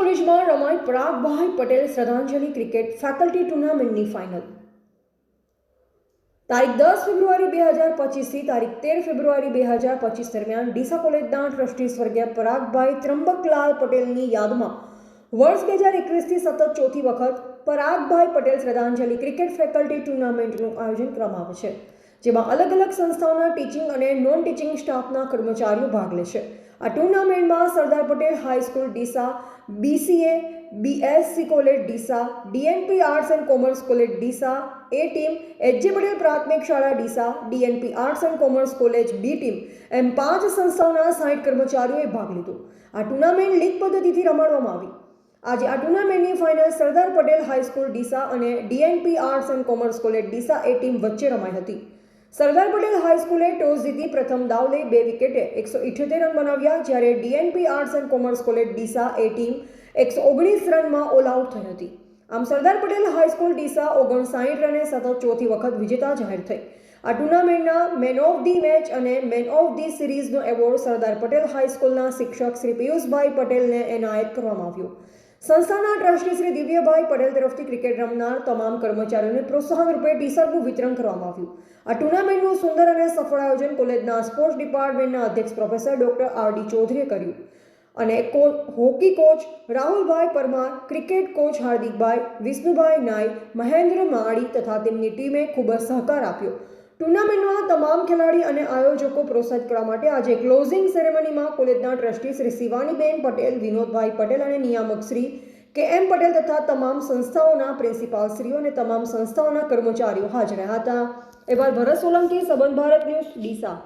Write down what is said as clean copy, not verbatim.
કોલેજમાં રમાઈ પરાગભાઈ પટેલ શ્રદ્ધાંજલિ ક્રિકેટ ફેકલ્ટી ટુર્નામેન્ટની ફાઇનલ. તારીખ 10 ફેબ્રુઆરી 2025 થી તારીખ 13 ફેબ્રુઆરી 2025 દરમિયાન ડીસા કોલેજના ટ્રસ્ટી સ્વર્ગીય પરાગભાઈ ત્રંબકલાલ પટેલની યાદમાં વર્ષ 2021 થી સતત ચોથી વખત પરાગભાઈ પટેલ શ્રદ્ધાંજલિ ક્રિકેટ ફેકલ્ટી ટુર્નામેન્ટનું આયોજન કરવામાં આવે છે, જેમાં અલગ અલગ સંસ્થાઓના ટીચિંગ અને નોન ટીચિંગ સ્ટાફના કર્મચારીઓ ભાગ લેશે. આ ટુર્નામેન્ટમાં Sardar Patel high school Deesa, BCA, BSc college Deesa, DNP arts and commerce college Deesa A team, HJ Patel પ્રાથમિક શાળા Deesa, DNP arts and commerce college B team એમ 5 સંસ્થાઓના 60 કર્મચારીઓએ ભાગ લીધો. આ ટુર્નામેન્ટ લીગ પદ્ધતિથી રમાડવામાં આવી. આજે આ ટુર્નામેન્ટની ફાઇનલ સરદાર પટેલ હાઈસ્કૂલ ડીસા અને DNP arts and commerce college Deesa A team વચ્ચે રમાઈ હતી. સરદાર પટેલ હાઈસ્કૂલે ટોસ જીતી પ્રથમ દાવ લઈ 2 વિકેટે 178 રન બનાવ્યા, જ્યારે DNP arts and commerce college Deesa A team 119 રનમાં ઓલ આઉટ થઈ હતી. આમ સરદાર પટેલ હાઈસ્કૂલ ડીસા 59 રને સતત ચોથી વખત વિજેતા જાહેર થઈ. આ ટુર્નામેન્ટના મેન ઓફ ધી મેચ અને મેન ઓફ ધી સિરીઝનો એવોર્ડ સરદાર પટેલ હાઈસ્કૂલના શિક્ષક શ્રી પિયુષભાઈ પટેલને એનાયત કરવામાં આવ્યો. સંસ્થાના ટ્રસ્ટી શ્રી દિવ્યભાઈ પટેલ તરફથી ક્રિકેટ રમનાર તમામ કર્મચારીઓને પ્રોત્સાહન રૂપે ટી શર્ટનું વિતરણ કરવામાં આવ્યું. આ ટુર્નામેન્ટનું સુંદર અને સફળ આયોજન કોલેજના સ્પોર્ટ્સ ડિપાર્ટમેન્ટના અધ્યક્ષ પ્રોફેસર ડોક્ટર RD ચૌધરીએ કર્યું અને હોકી કોચ રાહુલભાઈ પરમાર, ક્રિકેટ કોચ હાર્દિકભાઈ, વિષ્ણુભાઈ નાઈ, મહેન્દ્ર માળી તથા તેમની ટીમે ખૂબ જ સહકાર આપ્યો. ટુર્નામેન્ટમાં તમામ ખેલાડી અને આયોજકો પ્રોત્સાહિત કરવા માટે આજે ક્લોઝિંગ સેરેમનીમાં કોલેજના ટ્રસ્ટી શ્રી શિવાનીબેન પટેલ, વિનોદભાઈ પટેલ અને નિયામક શ્રી KM પટેલ તથા તમામ સંસ્થાઓના પ્રિન્સિપાલશ્રીઓ અને તમામ સંસ્થાઓના કર્મચારીઓ હાજર રહ્યા હતા. અહેવાલ ભરત સોલંકી, સંબંધ ભારત ન્યૂઝ, ડીસા.